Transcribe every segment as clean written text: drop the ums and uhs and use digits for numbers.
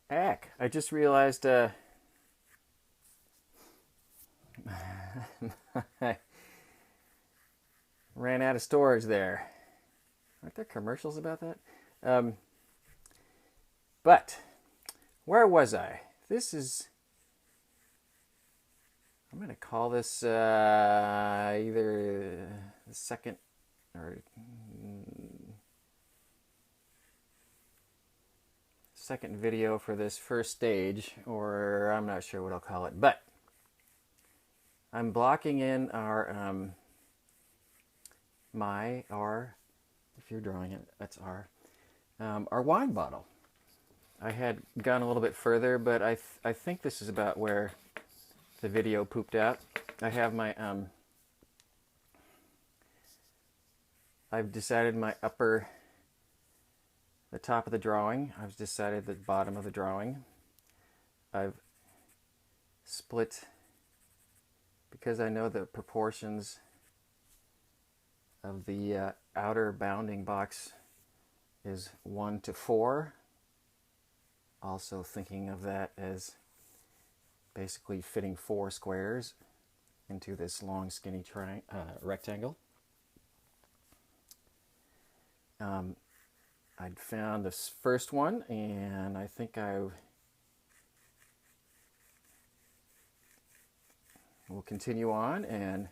Ack, I just realized I ran out of storage there. Aren't there commercials about that? Um, but where was I? This is. I'm going to call this either the second or second video for this first stage, or I'm not sure what I'll call it. But I'm blocking in our, if you're drawing it, that's our wine bottle. I had gone a little bit further, but I think this is about where the video pooped out. I have my, I've decided the top of the drawing. I've decided the bottom of the drawing. I've split, because I know the proportions of the outer bounding box is 1 to 4. Also thinking of that as basically fitting 4 squares into this long skinny rectangle. I'd found this first one, and I think I will continue on and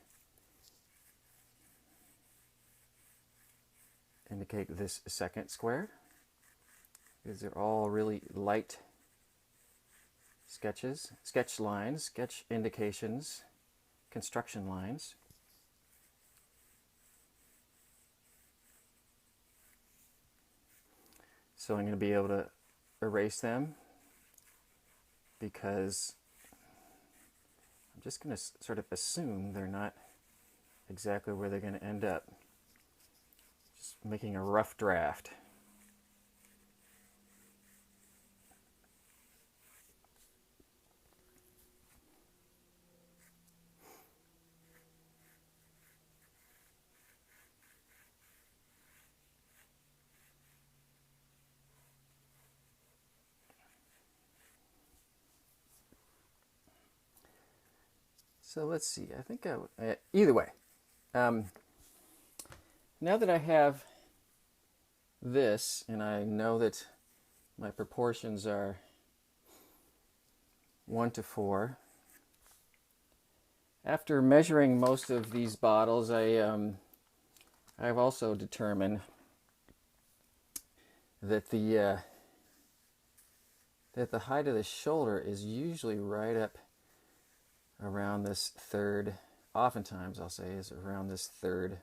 indicate this second square. These are all really light sketches, sketch lines, sketch indications, construction lines. So I'm going to be able to erase them because I'm just going to sort of assume they're not exactly where they're going to end up. Just making a rough draft. So let's see, I think either way, now that I have this and I know that my proportions are 1 to 4, after measuring most of these bottles, I've also determined that the height of the shoulder is usually right up around this third, oftentimes I'll say is around this third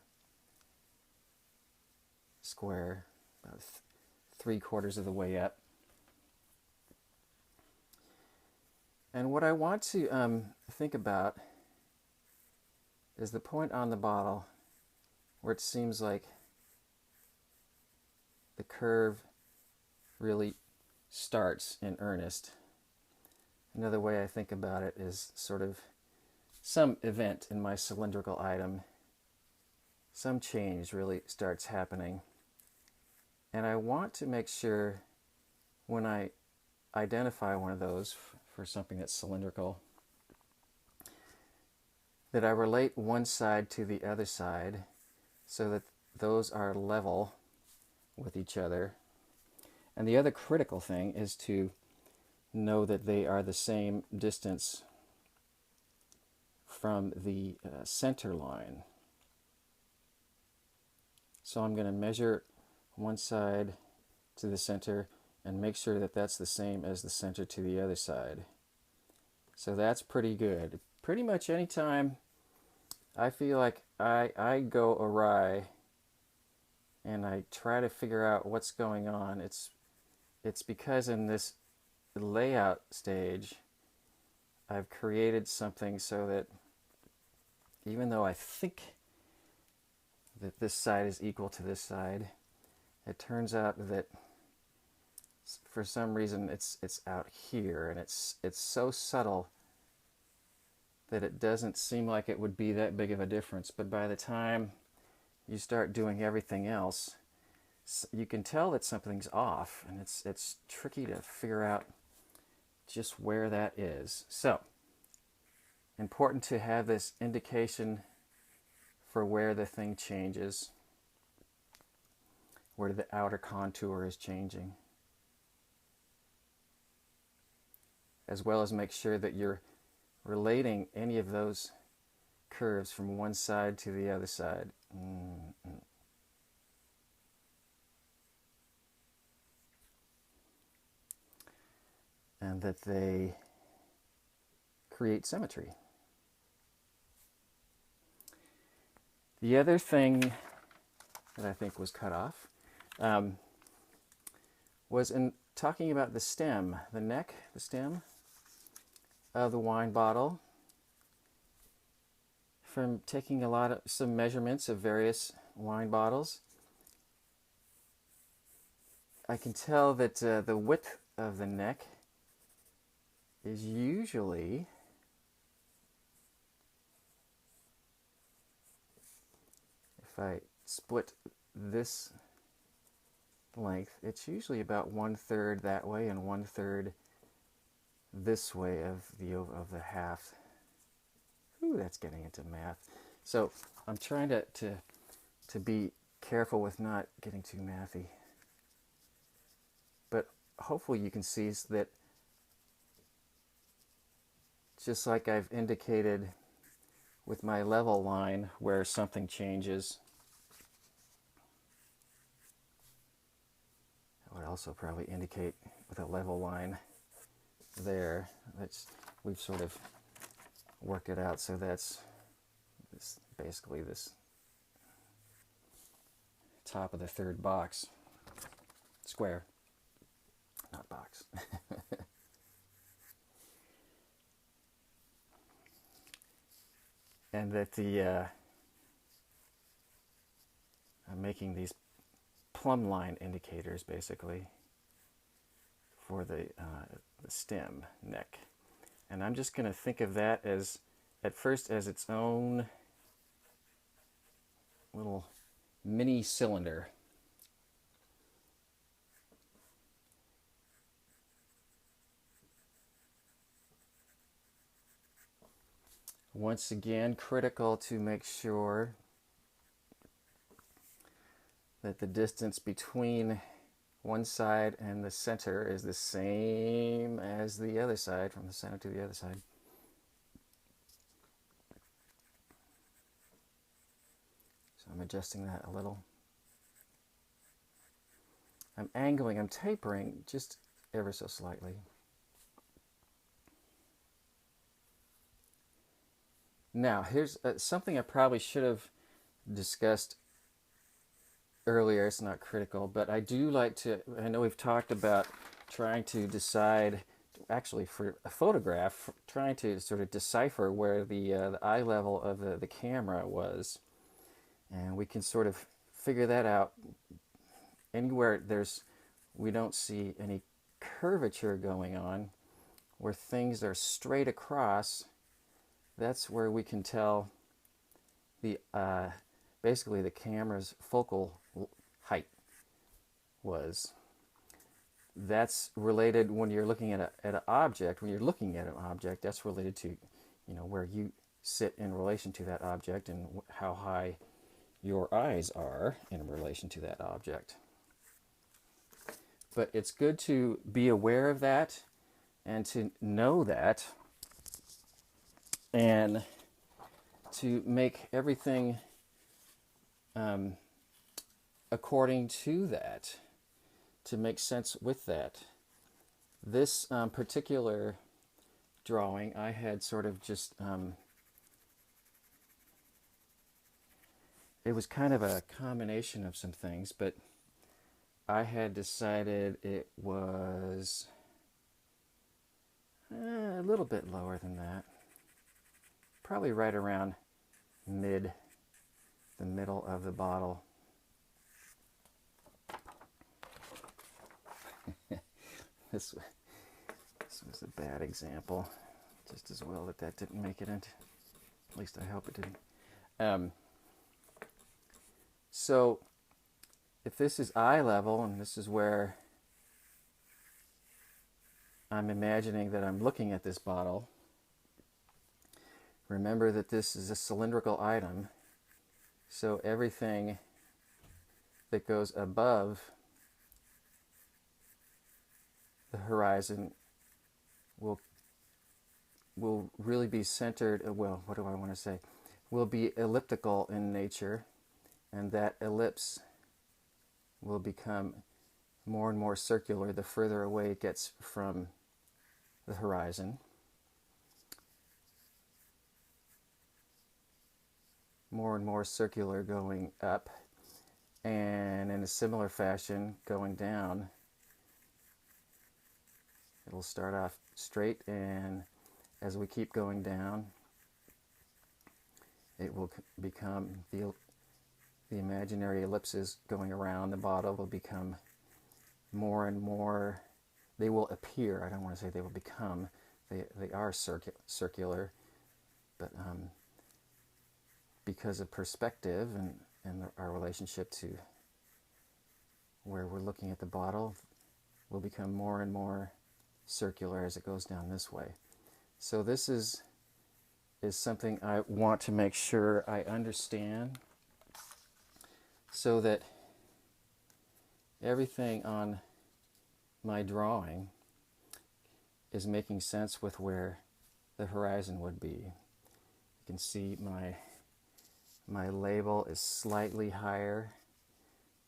square, about 3/4 of the way up. And what I want to think about is the point on the bottle where it seems like the curve really starts in earnest. Another way I think about it is sort of some event in my cylindrical item, some change really starts happening. And I want to make sure when I identify one of those for something that's cylindrical, that I relate one side to the other side so that those are level with each other. And the other critical thing is to know that they are the same distance from the center line. So I'm going to measure one side to the center and make sure that that's the same as the center to the other side. So that's pretty good. Pretty much any time I feel like I go awry and I try to figure out what's going on, it's because in this layout stage I've created something so that even though I think that this side is equal to this side, it turns out that for some reason it's out here, and it's so subtle that it doesn't seem like it would be that big of a difference. But by the time you start doing everything else, you can tell that something's off, and it's tricky to figure out just where that is. So, important to have this indication for where the thing changes, where the outer contour is changing, as well as make sure that you're relating any of those curves from one side to the other side. And that they create symmetry. The other thing that I think was cut off was in talking about the stem, the neck, the stem of the wine bottle. From taking some measurements of various wine bottles, I can tell that the width of the neck is usually if I split this length, it's usually about 1/3 that way and 1/3 this way of the half. Ooh, that's getting into math. So I'm trying to be careful with not getting too mathy. But hopefully you can see that just like I've indicated with my level line where something changes, I would also probably indicate with a level line there. We've sort of worked it out, so that's basically this top of the third box, square, not box. And that I'm making these plumb line indicators basically for the stem neck. And I'm just going to think of that as, at first, as its own little mini cylinder. Once again, critical to make sure that the distance between one side and the center is the same as the other side, from the center to the other side. So I'm adjusting that a little. I'm angling, I'm tapering just ever so slightly. Now, here's something I probably should have discussed earlier. It's not critical, but I do like to, I know we've talked about trying to decide, actually for a photograph, trying to sort of decipher where the eye level of the camera was. And we can sort of figure that out anywhere we don't see any curvature going on, where things are straight across. That's where we can tell the basically the camera's focal height was. That's related when you're looking at an object. When you're looking at an object, that's related to, where you sit in relation to that object and how high your eyes are in relation to that object. But it's good to be aware of that and to know that, and to make everything according to that, to make sense with that. This particular drawing, I had sort of just, it was kind of a combination of some things, but I had decided it was a little bit lower than that. Probably right around the middle of the bottle. This was a bad example, just as well that didn't make it into, at least I hope it didn't. So if this is eye level, and this is where I'm imagining that I'm looking at this bottle. Remember that this is a cylindrical item, so everything that goes above the horizon will really be centered, well, what do I want to say? Will be elliptical in nature, and that ellipse will become more and more circular the further away it gets from the horizon. More and more circular going up, and in a similar fashion going down. It'll start off straight, and as we keep going down, it will become the imaginary ellipses going around the bottle will become more and more, they will appear, I don't want to say they will become, they are circular, but because of perspective and our relationship to where we're looking at the bottle, will become more and more circular as it goes down this way. So this is something I want to make sure I understand, so that everything on my drawing is making sense with where the horizon would be. You can see my label is slightly higher,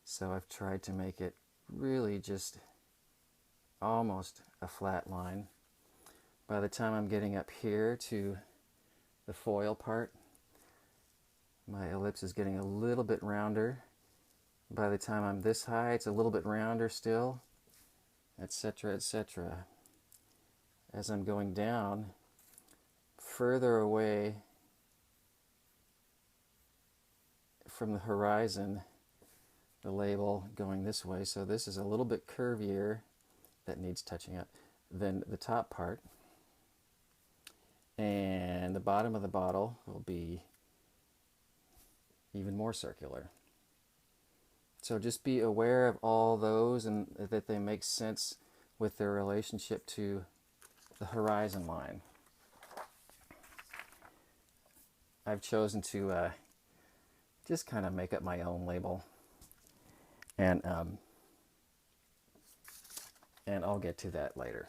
so I've tried to make it really just almost a flat line. By the time I'm getting up here to the foil part, my ellipse is getting a little bit rounder. By the time I'm this high, it's a little bit rounder still, etc., etc. As I'm going down, further away from the horizon, the label going this way, so this is a little bit curvier, that needs touching up, than the top part. And the bottom of the bottle will be even more circular. So just be aware of all those, and that they make sense with their relationship to the horizon line. I've chosen to just kind of make up my own label, and I'll get to that later.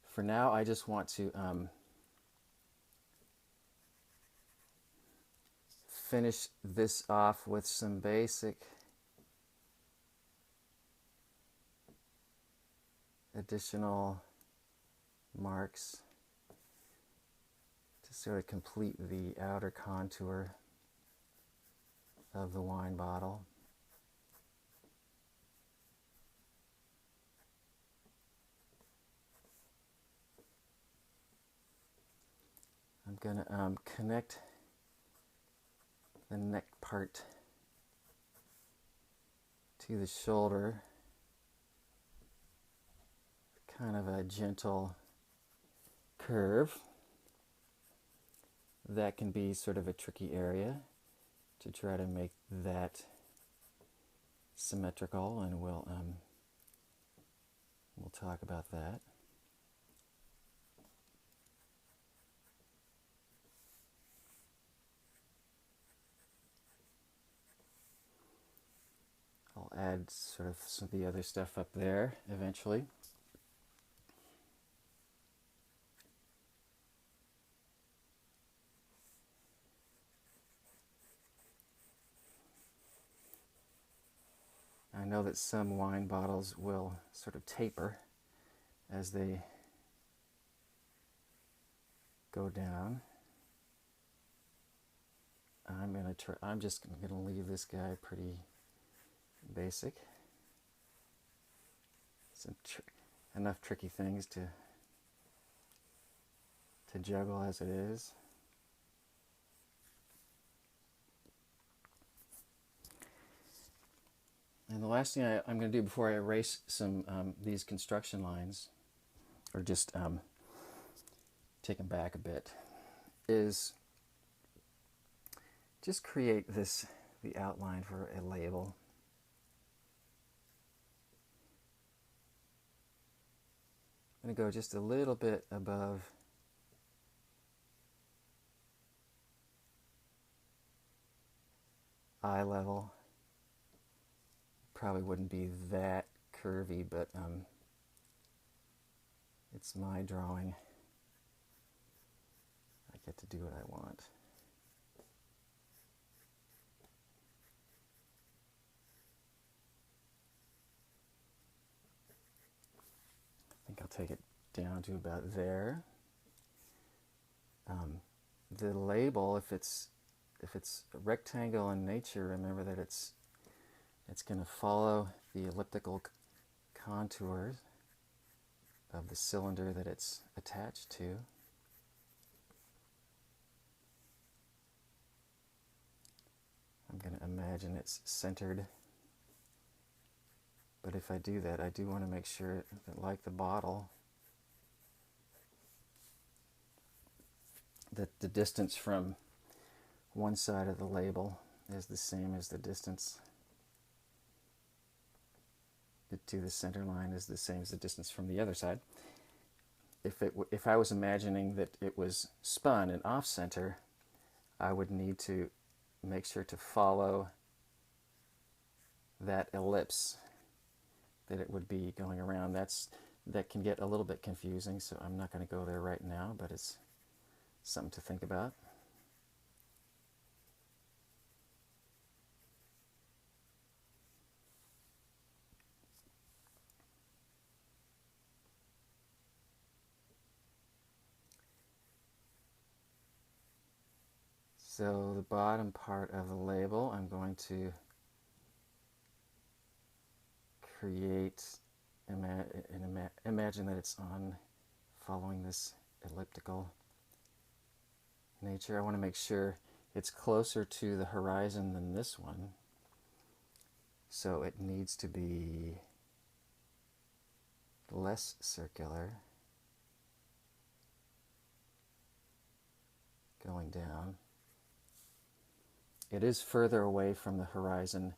For now, I just want to finish this off with some basic additional marks to sort of complete the outer contour of the wine bottle. I'm going to connect the neck part to the shoulder, kind of a gentle curve. That can be sort of a tricky area to try to make that symmetrical, and we'll talk about that. I'll add sort of some of the other stuff up there eventually. I know that some wine bottles will sort of taper as they go down. I'm just gonna leave this guy pretty basic. Some enough tricky things to juggle as it is. And the last thing I'm going to do before I erase some these construction lines, or just take them back a bit, is just create the outline for a label. I'm going to go just a little bit above eye level. Probably wouldn't be that curvy, but it's my drawing. I get to do what I want. I think I'll take it down to about there. The label, if it's a rectangle in nature, remember that it's going to follow the elliptical contours of the cylinder that it's attached to. I'm going to imagine it's centered. But if I do that, I do want to make sure that, like the bottle, that the distance from one side of the label is the same as the distance to the center line is the same as the distance from the other side. If I was imagining that it was spun and off-center, I would need to make sure to follow that ellipse that it would be going around. That can get a little bit confusing, so I'm not going to go there right now, but it's something to think about. So the bottom part of the label, I'm going to create, imagine that it's on following this elliptical nature. I want to make sure it's closer to the horizon than this one. So it needs to be less circular, going down. It is further away from the horizon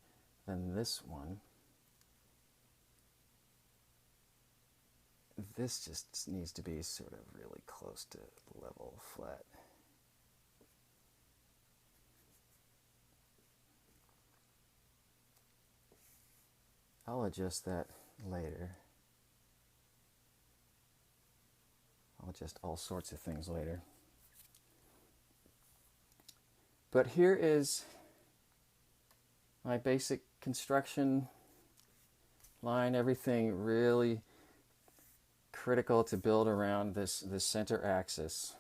than this one. This just needs to be sort of really close to level, flat. I'll adjust that later. I'll adjust all sorts of things later. But here is my basic construction line. Everything really critical to build around this center axis,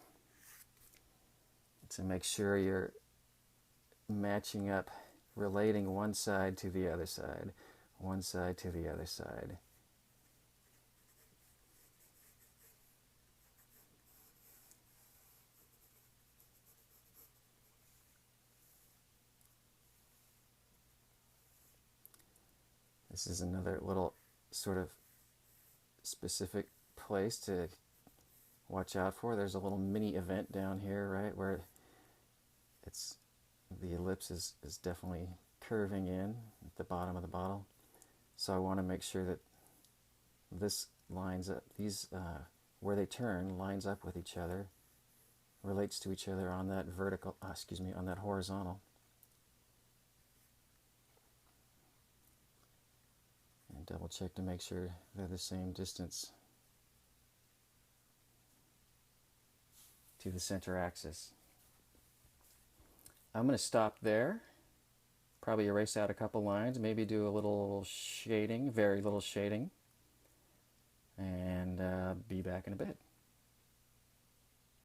to make sure you're matching up, relating one side to the other side, one side to the other side. This is another little sort of specific place to watch out for. There's a little mini event down here, right, where the ellipse is definitely curving in at the bottom of the bottle. So I want to make sure that this lines up, these where they turn lines up with each other, relates to each other on that vertical, on that horizontal. And double check to make sure they're the same distance to the center axis. I'm going to stop there, probably erase out a couple lines, maybe do a little shading, very little shading, and be back in a bit.